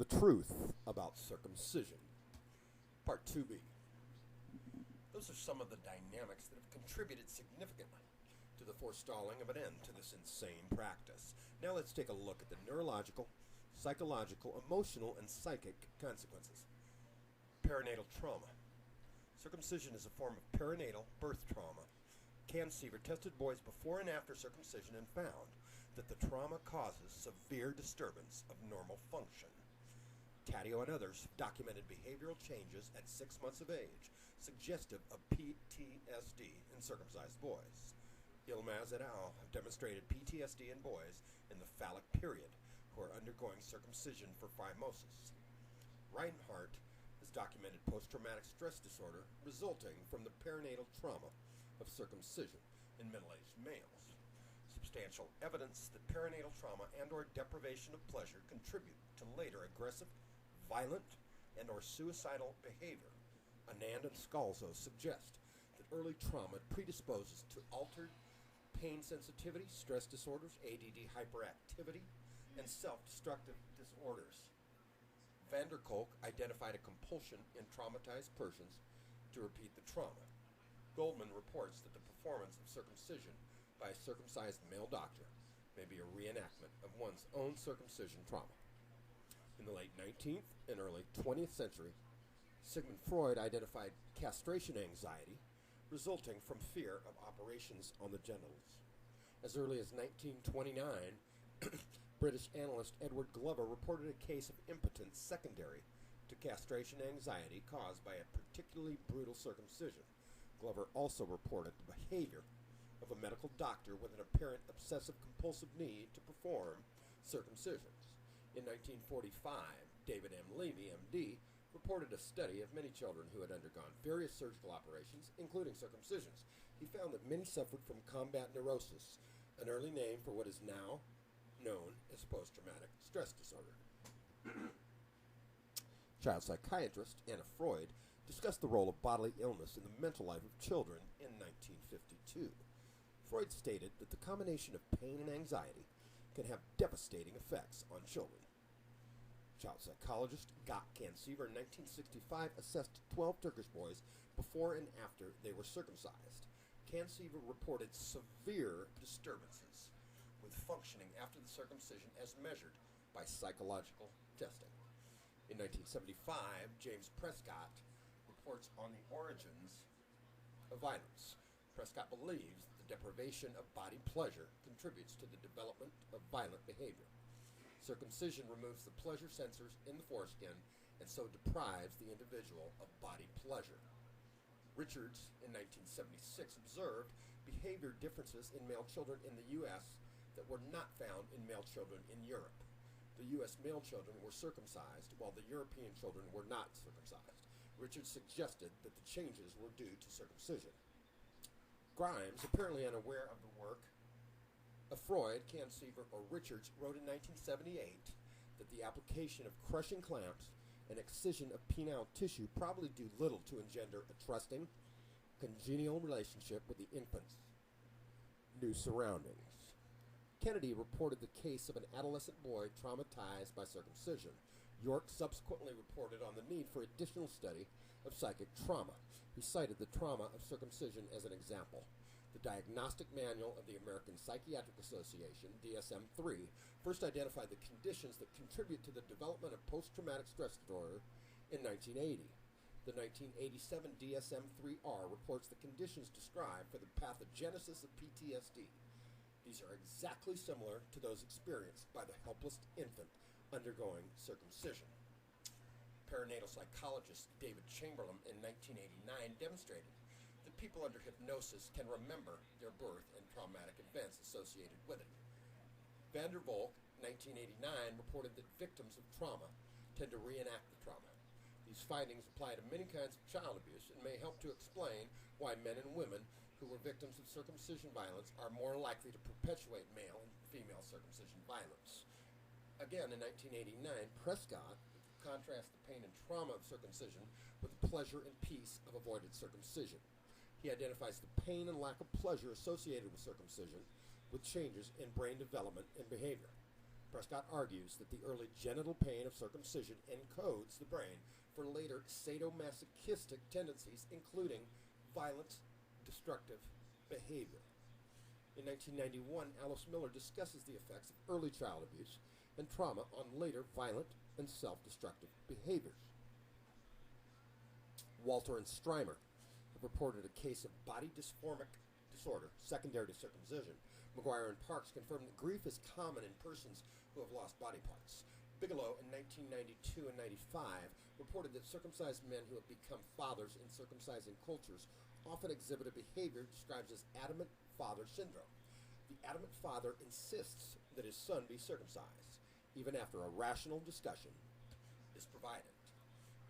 The truth about circumcision. Part 2b. Those are some of the dynamics that have contributed significantly to the forestalling of an end to this insane practice. Now let's take a look at the neurological, psychological, emotional, and psychic consequences. Perinatal trauma. Circumcision is a form of perinatal birth trauma. Cansever tested boys before and after circumcision and found that the trauma causes severe disturbance of normal function. Taddeo and others documented behavioral changes at 6 months of age, suggestive of PTSD in circumcised boys. Yilmaz et al. Have demonstrated PTSD in boys in the phallic period who are undergoing circumcision for phimosis. Reinhardt has documented post-traumatic stress disorder resulting from the perinatal trauma of circumcision in middle-aged males. Substantial evidence that perinatal trauma and or deprivation of pleasure contribute to later aggressive, violent, and or suicidal behavior. Anand and Scalzo suggest that early trauma predisposes to altered pain sensitivity, stress disorders, ADD hyperactivity, and self-destructive disorders. Van der Kolk identified a compulsion in traumatized persons to repeat the trauma. Goldman reports that the performance of circumcision by a circumcised male doctor may be a reenactment of one's own circumcision trauma. In the late 19th and early 20th century, Sigmund Freud identified castration anxiety resulting from fear of operations on the genitals. As early as 1929, British analyst Edward Glover reported a case of impotence secondary to castration anxiety caused by a particularly brutal circumcision. Glover also reported the behavior of a medical doctor with an apparent obsessive-compulsive need to perform circumcisions. In 1945, David M. Levy, M.D., reported a study of many children who had undergone various surgical operations, including circumcisions. He found that many suffered from combat neurosis, an early name for what is now known as post-traumatic stress disorder. Child psychiatrist Anna Freud discussed the role of bodily illness in the mental life of children in 1952. Freud stated that the combination of pain and anxiety can have devastating effects on children. Child psychologist Gott Cansever in 1965 assessed 12 Turkish boys before and after they were circumcised. Cansever reported severe disturbances with functioning after the circumcision as measured by psychological testing. In 1975, James Prescott reports on the origins of violence. Prescott believes that the deprivation of body pleasure contributes to the development of violent behavior. Circumcision removes the pleasure sensors in the foreskin and so deprives the individual of body pleasure. Richards, in 1976, observed behavior differences in male children in the U.S. that were not found in male children in Europe. The U.S. male children were circumcised, while the European children were not circumcised. Richards suggested that the changes were due to circumcision. Grimes, apparently unaware of the work of Freud, Cansever, or Richards, wrote in 1978 that the application of crushing clamps and excision of penile tissue probably do little to engender a trusting, congenial relationship with the infant's new surroundings. Kennedy reported the case of an adolescent boy traumatized by circumcision. York subsequently reported on the need for additional study of psychic trauma. He cited the trauma of circumcision as an example. The Diagnostic Manual of the American Psychiatric Association, DSM-3, first identified the conditions that contribute to the development of post-traumatic stress disorder in 1980. The 1987 DSM-3R reports the conditions described for the pathogenesis of PTSD. These are exactly similar to those experienced by the helpless infant undergoing circumcision. Perinatal psychologist David Chamberlain in 1989 demonstrated that people under hypnosis can remember their birth and traumatic events associated with it. Van der Volk, 1989, reported that victims of trauma tend to reenact the trauma. These findings apply to many kinds of child abuse and may help to explain why men and women who were victims of circumcision violence are more likely to perpetuate male and female circumcision violence. Again, in 1989, Prescott contrasts the pain and trauma of circumcision with the pleasure and peace of avoided circumcision. He identifies the pain and lack of pleasure associated with circumcision with changes in brain development and behavior. Prescott argues that the early genital pain of circumcision encodes the brain for later sadomasochistic tendencies, including violent, destructive behavior. In 1991, Alice Miller discusses the effects of early child abuse and trauma on later violent and self-destructive behaviors. Walter and Strymer have reported a case of body dysphoric disorder secondary to circumcision. McGuire and Parks confirmed that grief is common in persons who have lost body parts. Bigelow in 1992 and 95 reported that circumcised men who have become fathers in circumcising cultures often exhibit a behavior described as adamant father syndrome. The adamant father insists that his son be circumcised, even after a rational discussion is provided.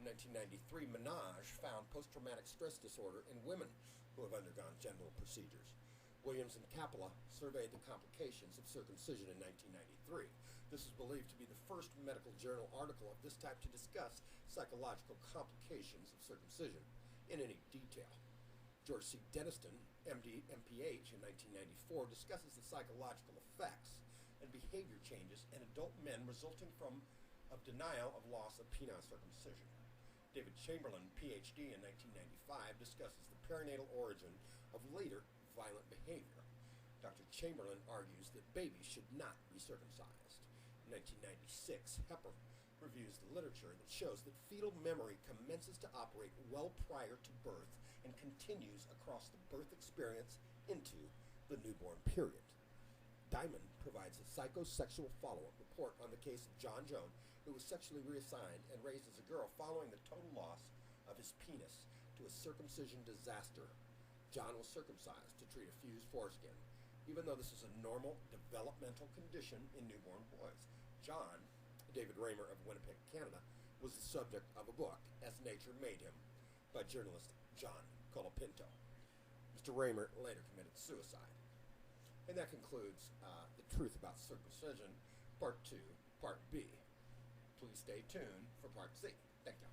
In 1993, Minaj found post-traumatic stress disorder in women who have undergone genital procedures. Williams and Capella surveyed the complications of circumcision in 1993. This is believed to be the first medical journal article of this type to discuss psychological complications of circumcision in any detail. George C. Deniston, MD, MPH, in 1994, discusses the psychological effects and behavior changes in adult men resulting from denial of loss of penile circumcision. David Chamberlain, PhD, in 1995, discusses the perinatal origin of later violent behavior. Dr. Chamberlain argues that babies should not be circumcised. In 1996, Hepper reviews the literature that shows that fetal memory commences to operate well prior to birth and continues across the birth experience into the newborn period. Diamond provides a psychosexual follow-up report on the case of John Jones, who was sexually reassigned and raised as a girl following the total loss of his penis to a circumcision disaster. John was circumcised to treat a fused foreskin, even though this is a normal developmental condition in newborn boys. John, David Raymer of Winnipeg, Canada, was the subject of a book, As Nature Made Him, by journalist John Colapinto. Mr. Raymer later committed suicide. And that concludes The Truth About Circumcision, Part 2, Part B. Please stay tuned for Part C. Thank you.